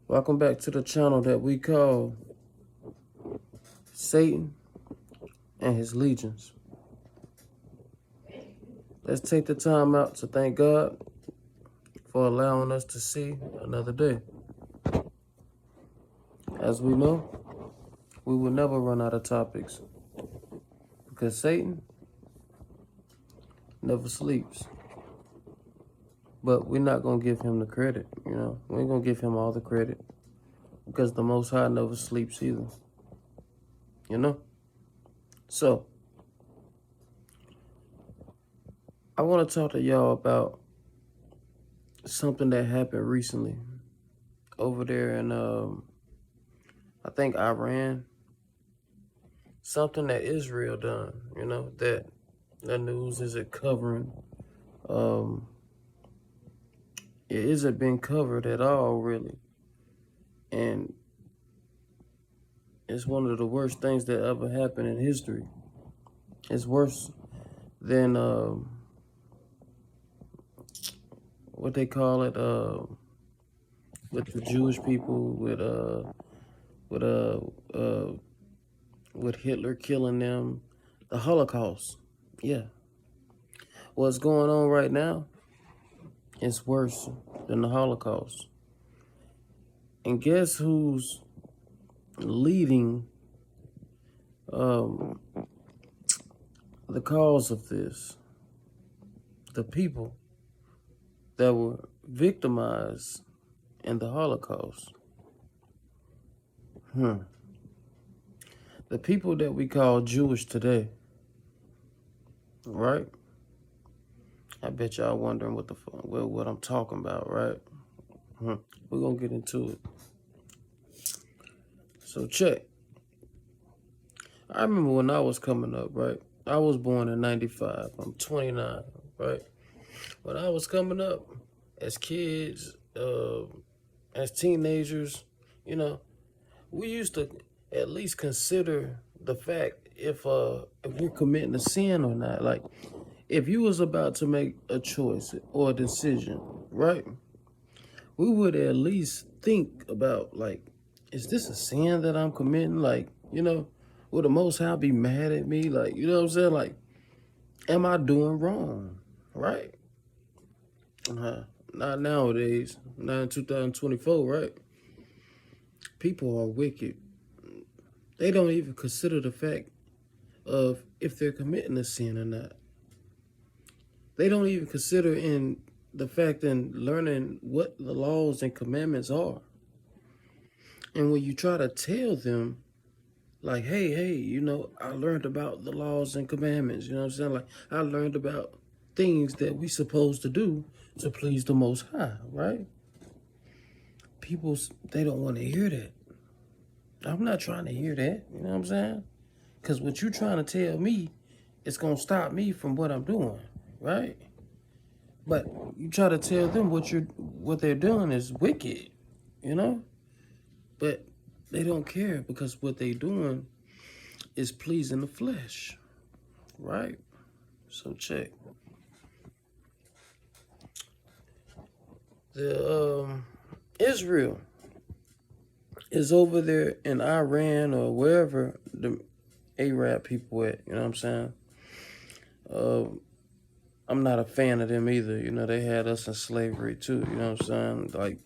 Welcome back to the channel that we call Satan and his legions. Let's take the time out to thank God for allowing us to see another day. As we know, we will never run out of topics because Satan never sleeps. But we're not going to give him the credit, We ain't going to give him all the credit because the Most High never sleeps either, So, I want to talk to y'all about something that happened recently over there in, I think, Iran. Something that Israel done, that the news isn't covering. It isn't been covered at all, really. And it's one of the worst things that ever happened in history. It's worse than what they call it, with the Jewish people, with Hitler killing them, the Holocaust. Yeah. What's going on right now is worse than the Holocaust. And guess who's leading the cause of this? The people that were victimized in the Holocaust. The people that we call Jewish today, right? I bet y'all wondering what I'm talking about, right? We're gonna get into it. So check. I remember when I was coming up, right? I was born in 95. I'm 29, right? When I was coming up, as kids, as teenagers, we used to at least consider the fact if we're committing a sin or not. Like, if you was about to make a choice or a decision, right? We would at least think about, like, is this a sin that I'm committing? Like, will the Most High be mad at me? Like, you know what I'm saying? Like, am I doing wrong? Right? Not nowadays, not in 2024, right? People are wicked. They don't even consider the fact of if they're committing a sin or not. They don't even consider in the fact in learning what the laws and commandments are. And when you try to tell them, like, hey, I learned about the laws and commandments, you know what I'm saying? Like, I learned about things that we supposed to do to please the Most High, right? People, they don't want to hear that. I'm not trying to hear that, you know what I'm saying? Because what you're trying to tell me is going to stop me from what I'm doing, right? But you try to tell them what they're doing is wicked, But they don't care because what they're doing is pleasing the flesh, right? So check. The Israel is over there in Iran or wherever the Arab people at, you know what I'm saying? I'm not a fan of them either. They had us in slavery too, you know what I'm saying? Like,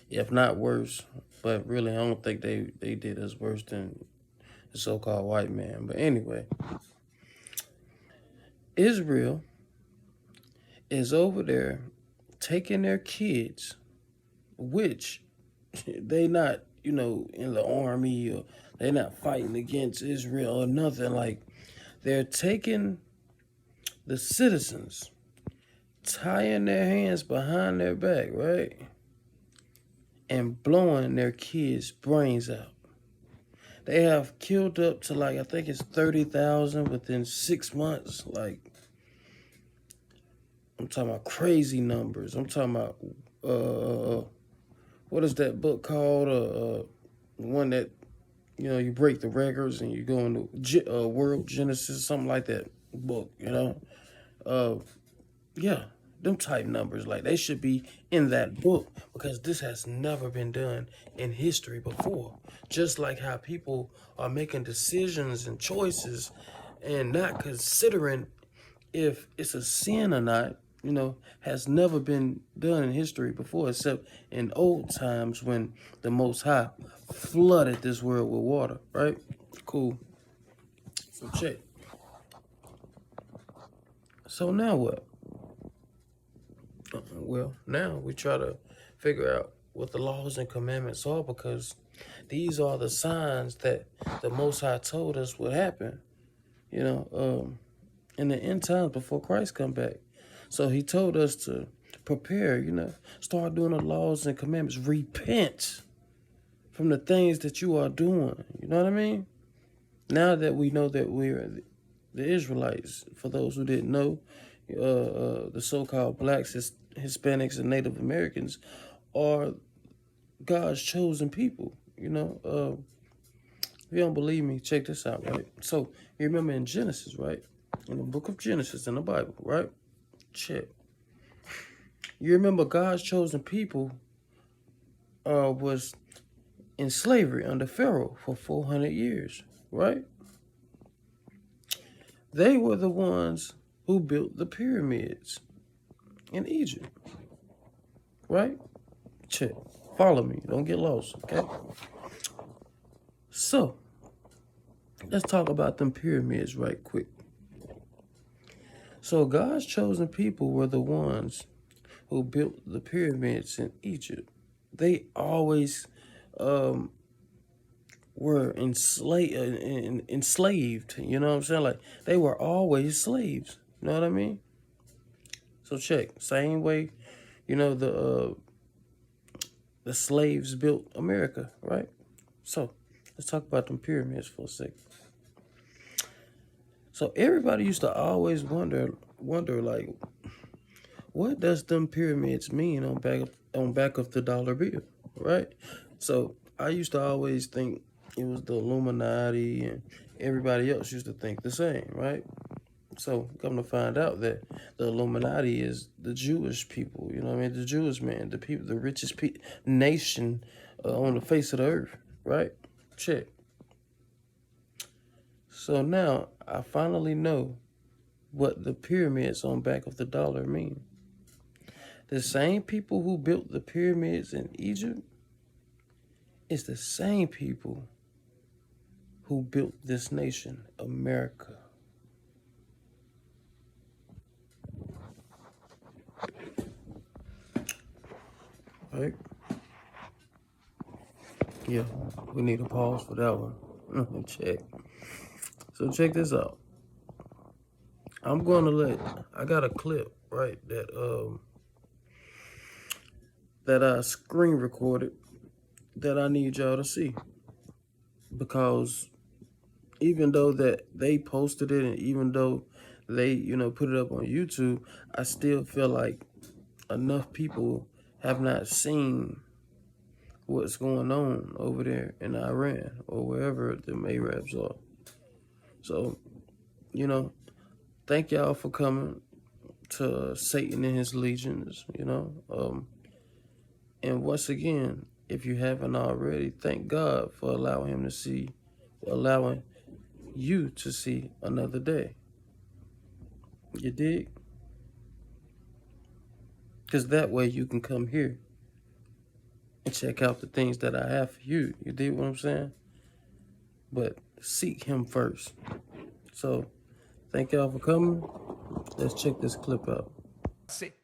if not worse, but really I don't think they did us worse than the so-called white man. But anyway, Israel is over there taking their kids, which they not, in the army or they're not fighting against Israel or nothing. Like, they're taking the citizens, tying their hands behind their back, right? And blowing their kids' brains out. They have killed up to, like, I think it's 30,000 within 6 months. Like, I'm talking about crazy numbers. I'm talking about, what is that book called? One that, you break the records and you go into World Genesis, something like that book, Yeah, them type numbers. Like they should be in that book because this has never been done in history before. Just like how people are making decisions and choices and not considering if it's a sin or not, has never been done in history before, except in old times when the Most High flooded this world with water, right? Cool. So check. So now what? Well, now we try to figure out what the laws and commandments are because these are the signs that the Most High told us would happen, in the end times before Christ come back. So he told us to prepare, start doing the laws and commandments. Repent from the things that you are doing. You know what I mean? Now that we know that we're the Israelites, for those who didn't know, the so-called blacks, Hispanics, and Native Americans are God's chosen people. If you don't believe me, check this out, right? So you remember in Genesis, right? In the book of Genesis in the Bible, right? Check. You remember God's chosen people was in slavery under Pharaoh for 400 years, right? They were the ones who built the pyramids in Egypt, right? Check. Follow me. Don't get lost, okay? So, let's talk about them pyramids right quick. So, God's chosen people were the ones who built the pyramids in Egypt. They always were enslaved, you know what I'm saying? Like, they were always slaves, you know what I mean? So check, same way, the slaves built America, right? So let's talk about them pyramids for a second. So everybody used to always wonder like, what does them pyramids mean on back of the dollar bill, right? So I used to always think it was the Illuminati, and everybody else used to think the same, right? So come to find out that the Illuminati is the Jewish people, the Jewish man, the people, the richest nation on the face of the earth, right? Check. So now I finally know what the pyramids on back of the dollar mean. The same people who built the pyramids in Egypt is the same people who built this nation, America. Right? Yeah, we need a pause for that one. Check. So check this out. I got a clip, right, that I screen recorded that I need y'all to see. Because even though that they posted it and even though they, put it up on YouTube, I still feel like enough people have not seen what's going on over there in Iran or wherever the Arabs are. So, thank y'all for coming to Satan and his legions, and once again, if you haven't already, thank God for allowing you to see another day. You dig? Because that way you can come here and check out the things that I have for you. You dig what I'm saying? But seek him first. So, thank y'all for coming. Let's check this clip out.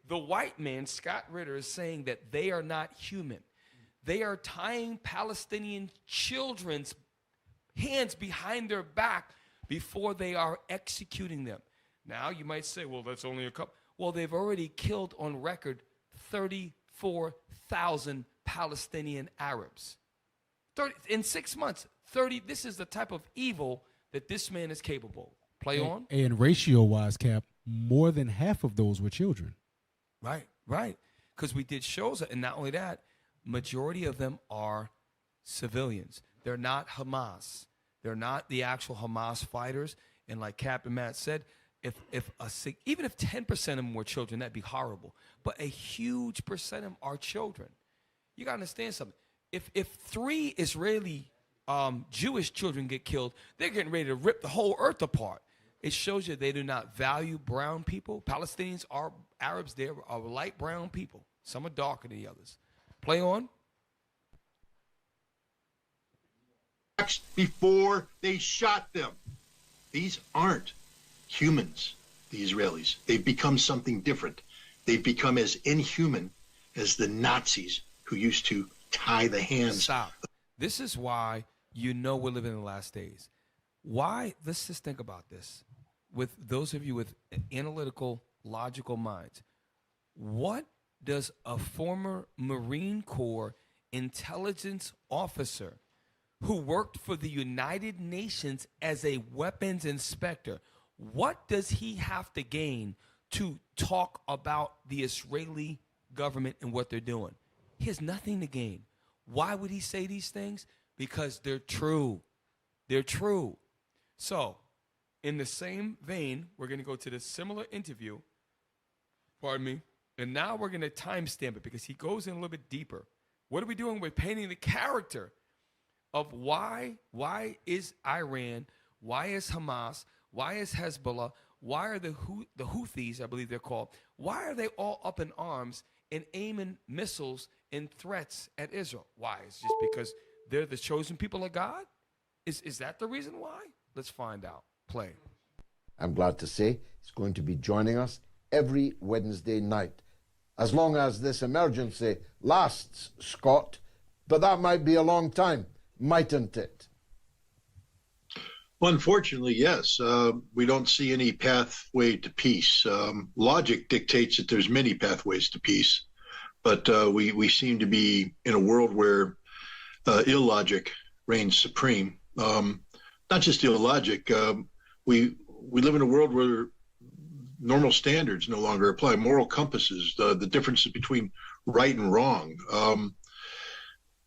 The white man, Scott Ritter, is saying that they are not human. They are tying Palestinian children's hands behind their back before they are executing them. Now, you might say, well, that's only a couple. Well, they've already killed on record 34,000 Palestinian Arabs. In 6 months, 30. This is the type of evil that this man is capable. Play on. And ratio-wise, Cap, more than half of those were children. Right. Because we did shows, and not only that, majority of them are civilians. They're not Hamas. They're not the actual Hamas fighters. And like Captain Matt said, even if 10% of them were children, that'd be horrible. But a huge percent of them are children. You gotta understand something. If 3 Israeli Jewish children get killed, they're getting ready to rip the whole earth apart. It shows you they do not value brown people. Palestinians are Arabs. They are light brown people. Some are darker than the others. Play on. Before they shot them. These aren't humans, the Israelis. They've become something different. They've become as inhuman as the Nazis who used to tie the hands. Stop. This is why you know we're living in the last days. Why? Let's just think about this. With those of you with analytical, logical minds, what does a former Marine Corps intelligence officer who worked for the United Nations as a weapons inspector, what does he have to gain to talk about the Israeli government and what they're doing? He has nothing to gain. Why would he say these things? Because they're true. They're true. So, in the same vein, we're going to go to the similar interview, pardon me, and now we're going to timestamp it because he goes in a little bit deeper. What are we doing? We're painting the character of why is Iran, why is Hamas, why is Hezbollah, why are the Houthis, I believe they're called, why are they all up in arms and aiming missiles and threats at Israel? Why? It's just because they're the chosen people of God? Is that the reason why? Let's find out. Play. I'm glad to say he's going to be joining us every Wednesday night. As long as this emergency lasts, Scott, but that might be a long time, mightn't it? Well, unfortunately, yes. We don't see any pathway to peace. Logic dictates that there's many pathways to peace, but we seem to be in a world where illogic reigns supreme. Not just illogic. We live in a world where normal standards no longer apply, moral compasses, the differences between right and wrong.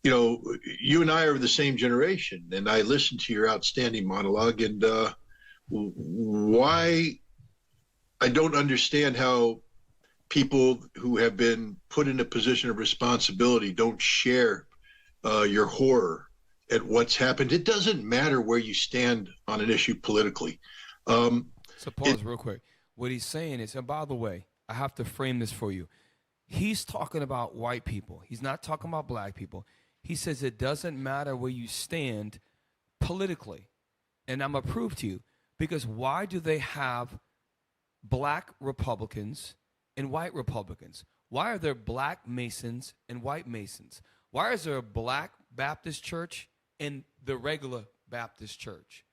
You know, you and I are of the same generation, and I listened to your outstanding monologue, and why I don't understand how people who have been put in a position of responsibility don't share your horror at what's happened. It doesn't matter where you stand on an issue politically. So pause real quick. What he's saying is, and by the way, I have to frame this for you. He's talking about white people. He's not talking about black people. He says it doesn't matter where you stand politically. And I'm going to prove to you, because why do they have black Republicans and white Republicans? Why are there black Masons and white Masons? Why is there a black Baptist church and the regular Baptist church?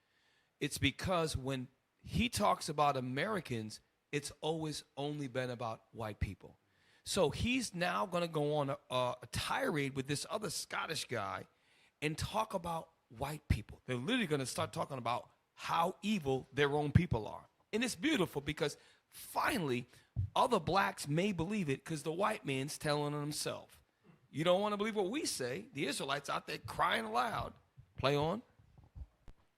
It's because when he talks about Americans, it's always only been about white people. So he's now going to go on a tirade with this other Scottish guy and talk about white people. They're literally going to start talking about how evil their own people are. And it's beautiful because finally other blacks may believe it because the white man's telling on himself. You don't want to believe what we say. The Israelites out there crying aloud. Play on.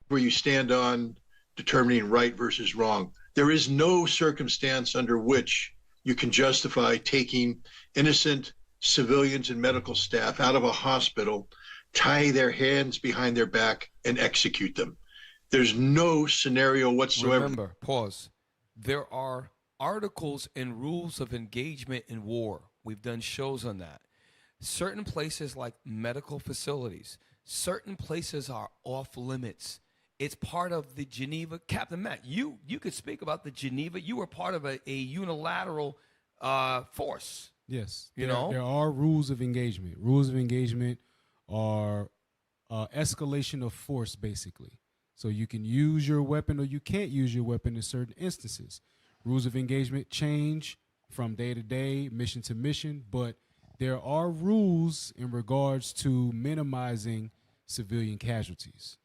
Where you stand on determining right versus wrong. There is no circumstance under which you can justify taking innocent civilians and medical staff out of a hospital, tie their hands behind their back, and execute them. There's no scenario whatsoever. Remember, pause. There are articles and rules of engagement in war. We've done shows on that. Certain places like medical facilities, certain places are off limits. It's part of the Geneva. Captain Matt, you could speak about the Geneva. You were part of a unilateral force. Yes. You there, know? there are rules of engagement. Rules of engagement are escalation of force, basically. So you can use your weapon or you can't use your weapon in certain instances. Rules of engagement change from day to day, mission to mission, but there are rules in regards to minimizing civilian casualties.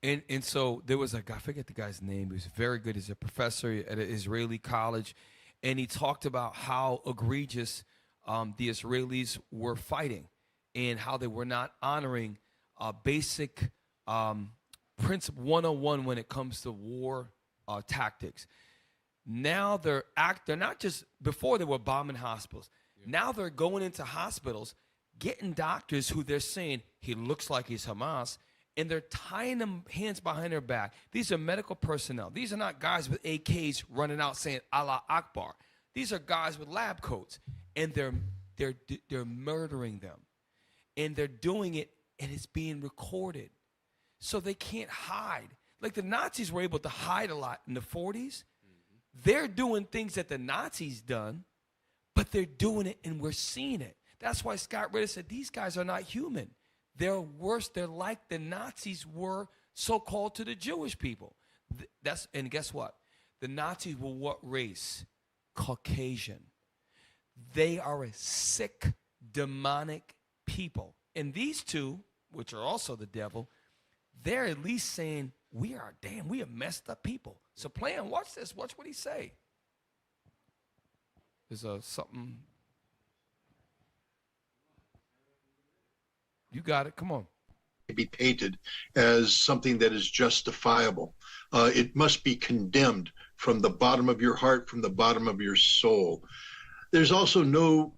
And so there was a guy, I forget the guy's name. He was very good. He's a professor at an Israeli college. And he talked about how egregious the Israelis were fighting and how they were not honoring basic principle 101 when it comes to war tactics. Now they're not just, before they were bombing hospitals. Now they're going into hospitals, getting doctors who they're saying he looks like he's Hamas, and they're tying them hands behind their back. These are medical personnel. These are not guys with AKs running out saying Allah Akbar. These are guys with lab coats, and they're murdering them, and they're doing it, and it's being recorded, so they can't hide. Like the Nazis were able to hide a lot in the 40s. They're doing things that the Nazis done, but they're doing it, and we're seeing it. That's why Scott Ritter said these guys are not human. They're worse. They're like the Nazis were so-called to the Jewish people. And guess what? The Nazis were what race? Caucasian. They are a sick, demonic people. And these two, which are also the devil, they're at least saying, we are messed up people. So plan, watch this. Watch what he say. There's something. You got it. Come on. Be painted as something that is justifiable. It must be condemned from the bottom of your heart, from the bottom of your soul. There's also no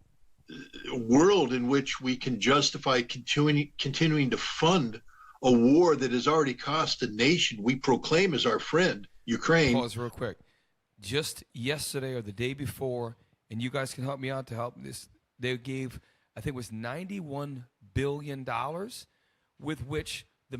world in which we can justify continuing to fund a war that has already cost a nation we proclaim as our friend, Ukraine. Pause real quick. Just yesterday or the day before, and you guys can help me out to help this, they gave, I think it was $91 billion, with which the